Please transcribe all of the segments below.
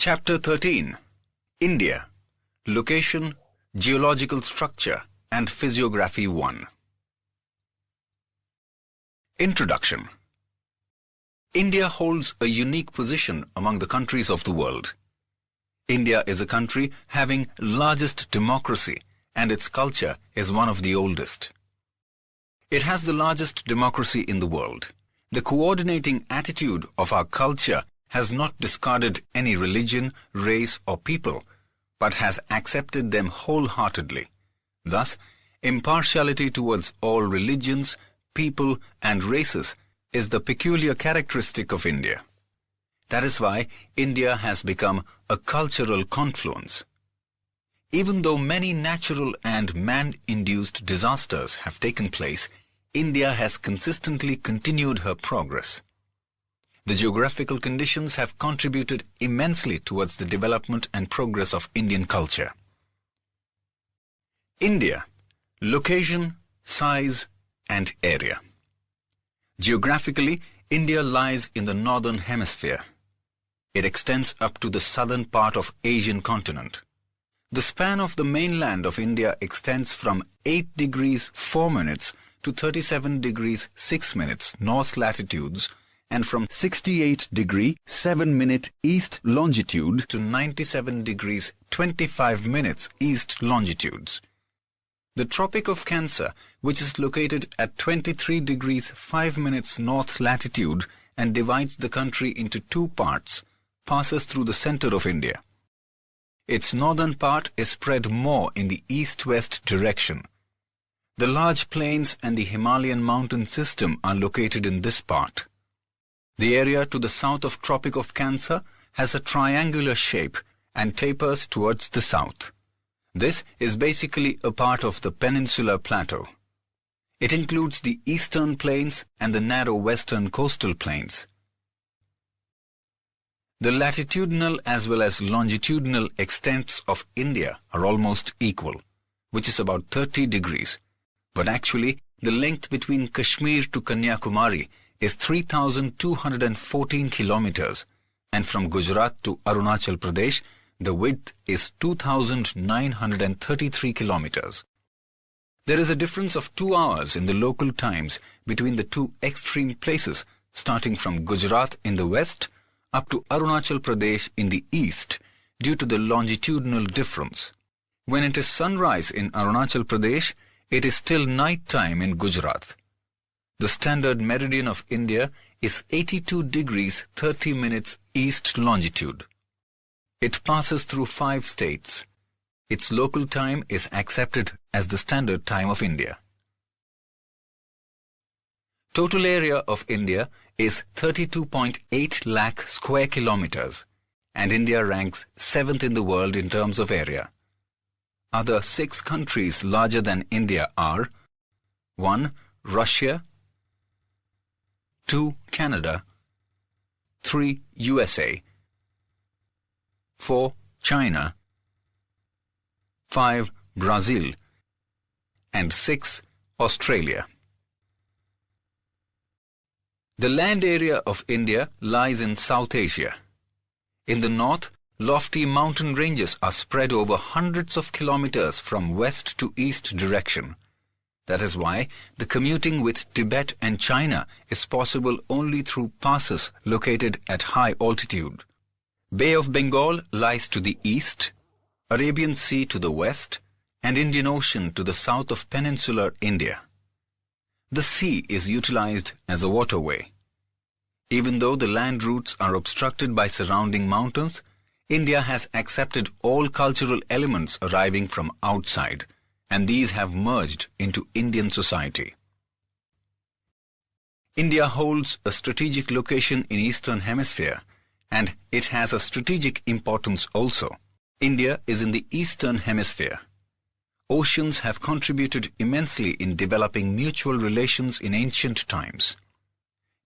Chapter 13. India. Location, Geological Structure and Physiography-1. Introduction. India holds a unique position among the countries of the world. India is a country having largest democracy and its culture is one of the oldest. It has the largest democracy in the world. The coordinating attitude of our culture has not discarded any religion, race or people, but has accepted them wholeheartedly. Thus, impartiality towards all religions, people and races is the peculiar characteristic of India. That is why India has become a cultural confluence. Even though many natural and man-induced disasters have taken place, India has consistently continued her progress. The geographical conditions have contributed immensely towards the development and progress of Indian culture. India. Location, size and area. Geographically, India lies in the northern hemisphere. It extends up to the southern part of Asian continent. The span of the mainland of India extends from 8 degrees 4 minutes to 37 degrees 6 minutes north latitudes and from 68 degree 7 minute east longitude to 97 degrees 25 minutes east longitudes. The Tropic of Cancer, which is located at 23 degrees 5 minutes north latitude and divides the country into two parts, passes through the center of India. Its northern part is spread more in the east-west direction. The large plains and the Himalayan mountain system are located in this part. The area to the south of Tropic of Cancer has a triangular shape and tapers towards the south. This is basically a part of the peninsular plateau. It includes the eastern plains and the narrow western coastal plains. The latitudinal as well as longitudinal extents of India are almost equal, which is about 30 degrees. But actually, the length between Kashmir to Kanyakumari is 3,214 kilometers, and from Gujarat to Arunachal Pradesh, the width is 2,933 kilometers. There is a difference of 2 hours in the local times between the two extreme places, starting from Gujarat in the west up to Arunachal Pradesh in the east, due to the longitudinal difference. When it is sunrise in Arunachal Pradesh, it is still night time in Gujarat. The standard meridian of India is 82 degrees 30 minutes east longitude. It passes through 5 states. Its local time is accepted as the standard time of India. Total area of India is 32.8 lakh square kilometers, and India ranks 7th in the world in terms of area. Other 6 countries larger than India are 1. Russia, 2. Canada, 3. USA, 4. China, 5. Brazil, and 6. Australia. The land area of India lies in South Asia. In the north, lofty mountain ranges are spread over hundreds of kilometers from west to east direction. That is why the commuting with Tibet and China is possible only through passes located at high altitude. Bay of Bengal lies to the east, Arabian Sea to the west, and Indian Ocean to the south of peninsular India. The sea is utilized as a waterway. Even though the land routes are obstructed by surrounding mountains, India has accepted all cultural elements arriving from outside, and these have merged into Indian society. India holds a strategic location in Eastern Hemisphere, and it has a strategic importance also. India is in the Eastern Hemisphere. Oceans have contributed immensely in developing mutual relations in ancient times.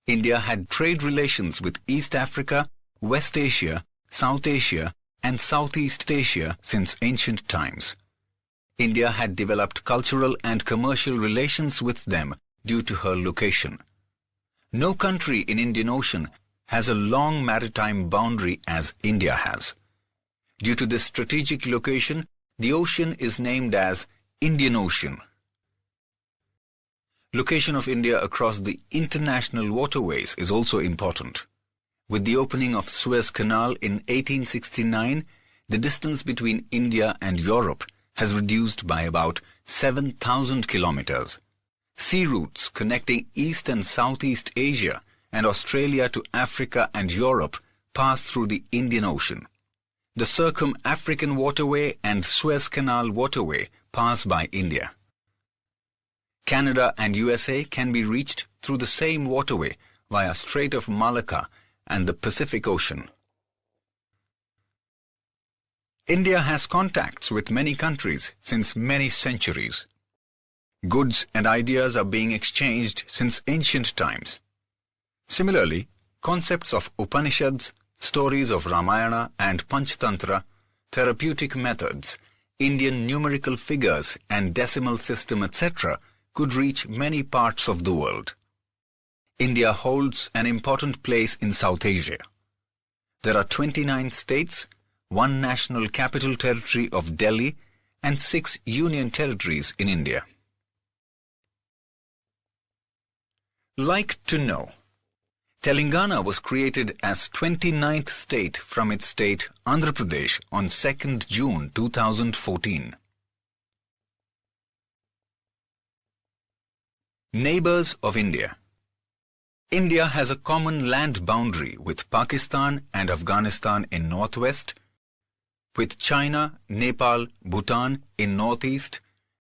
India had trade relations with East Africa, West Asia, South Asia, and Southeast Asia since ancient times. India had developed cultural and commercial relations with them due to her location. No country in Indian Ocean has a long maritime boundary as India has. Due to this strategic location, the ocean is named as Indian Ocean. Location of India across the international waterways is also important. With the opening of Suez Canal in 1869, the distance between India and Europe has reduced by about 7,000 kilometers. Sea routes connecting East and Southeast Asia and Australia to Africa and Europe pass through the Indian Ocean. The Circum-African Waterway and Suez Canal Waterway pass by India. Canada and USA can be reached through the same waterway via Strait of Malacca and the Pacific Ocean. India has contacts with many countries since many centuries. Goods and ideas are being exchanged since ancient times. Similarly, concepts of Upanishads, stories of Ramayana and Panchtantra, therapeutic methods, Indian numerical figures and decimal system, etc. could reach many parts of the world. India holds an important place in South Asia. There are 29 states, 1 national capital territory of Delhi, and 6 union territories in India. Like to know. Telangana was created as 29th state from its state Andhra Pradesh on 2nd June 2014. Neighbors of India. India has a common land boundary with Pakistan and Afghanistan in northwest, with China, Nepal, Bhutan in northeast,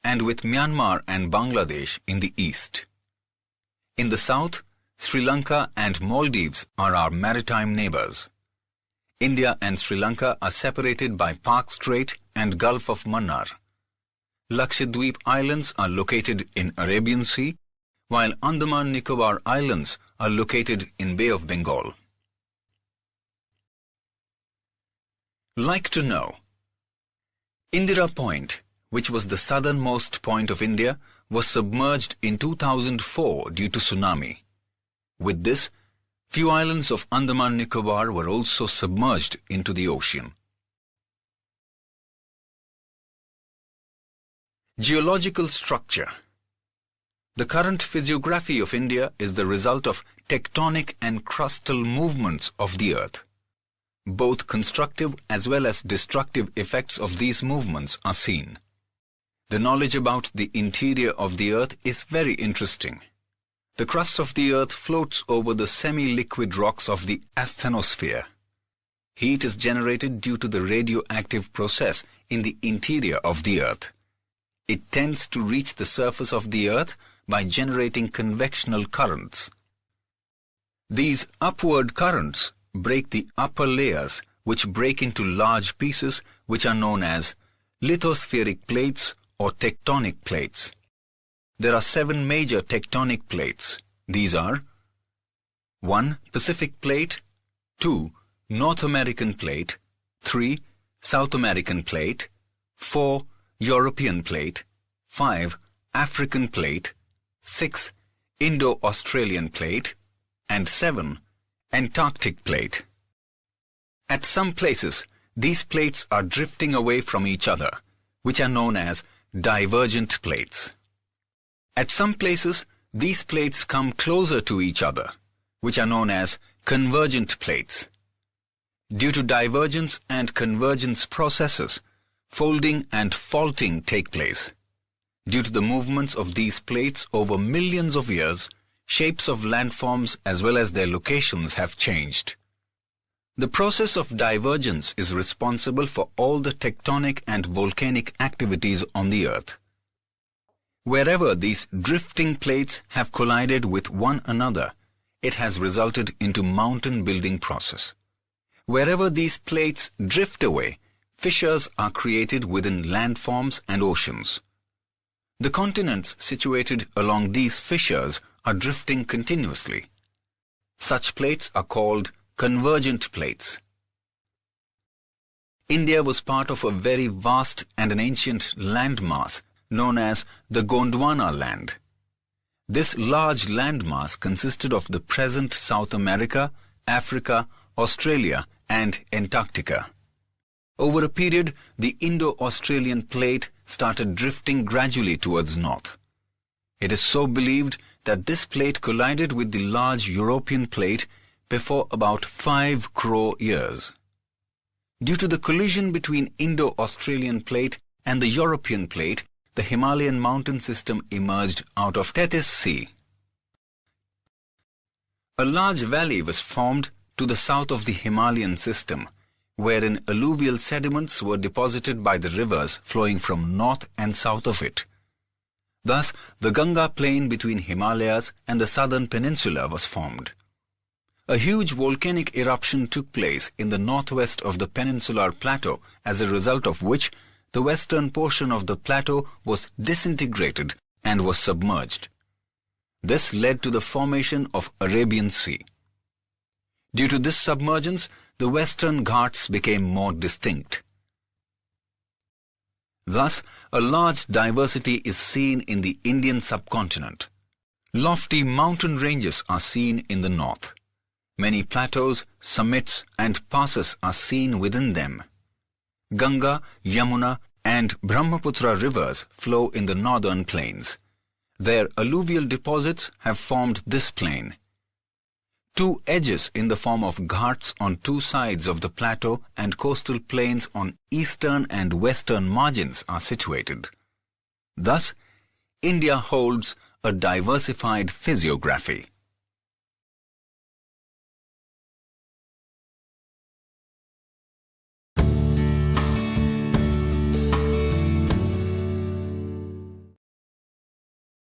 and with Myanmar and Bangladesh in the east. In the south, Sri Lanka and Maldives are our maritime neighbors. India and Sri Lanka are separated by Park Strait and Gulf of Mannar. Lakshadweep Islands are located in Arabian Sea, while Andaman Nicobar Islands are located in Bay of Bengal. Like to know. Indira Point, which was the southernmost point of India, was submerged in 2004 due to tsunami. With this, few islands of Andaman Nicobar were also submerged into the ocean. Geological structure. The current physiography of India is the result of tectonic and crustal movements of the earth. Both constructive as well as destructive effects of these movements are seen. The knowledge about the interior of the earth is very interesting. The crust of the earth floats over the semi-liquid rocks of the asthenosphere. Heat is generated due to the radioactive process in the interior of the earth. It tends to reach the surface of the earth by generating convectional currents. These upward currents break the upper layers, which break into large pieces which are known as lithospheric plates or tectonic plates. There are 7 major tectonic plates. These are 1. Pacific Plate, 2. North American Plate, 3. South American Plate, 4. European Plate, 5. African Plate, 6. IndoAustralian Plate, and 7. Antarctic Plate. At some places, these plates are drifting away from each other, which are known as divergent plates. At some places, these plates come closer to each other, which are known as convergent plates. Due to divergence and convergence processes, folding and faulting take place. Due to the movements of these plates over millions of years, shapes of landforms as well as their locations have changed. The process of divergence is responsible for all the tectonic and volcanic activities on the Earth. Wherever these drifting plates have collided with one another, it has resulted into mountain building process. Wherever these plates drift away, fissures are created within landforms and oceans. The continents situated along these fissures are drifting continuously. Such plates are called convergent plates. India was part of a very vast and an ancient landmass known as the Gondwana land. This large landmass consisted of the present South America, Africa, Australia, and Antarctica. Over a period, the Indo-Australian Plate started drifting gradually towards north. It is so believed that this plate collided with the large European plate before about 5 crore years. Due to the collision between Indo-Australian Plate and the European Plate, the Himalayan mountain system emerged out of Tethys Sea. A large valley was formed to the south of the Himalayan system, wherein alluvial sediments were deposited by the rivers flowing from north and south of it. Thus, the Ganga plain between Himalayas and the southern peninsula was formed. A huge volcanic eruption took place in the northwest of the peninsular plateau, as a result of which the western portion of the plateau was disintegrated and was submerged. This led to the formation of Arabian Sea. Due to this submergence, the western Ghats became more distinct. Thus, a large diversity is seen in the Indian subcontinent. Lofty mountain ranges are seen in the north. Many plateaus, summits and passes are seen within them. Ganga, Yamuna and Brahmaputra rivers flow in the northern plains. Their alluvial deposits have formed this plain. Two edges in the form of ghats on two sides of the plateau and coastal plains on eastern and western margins are situated. Thus, India holds a diversified physiography.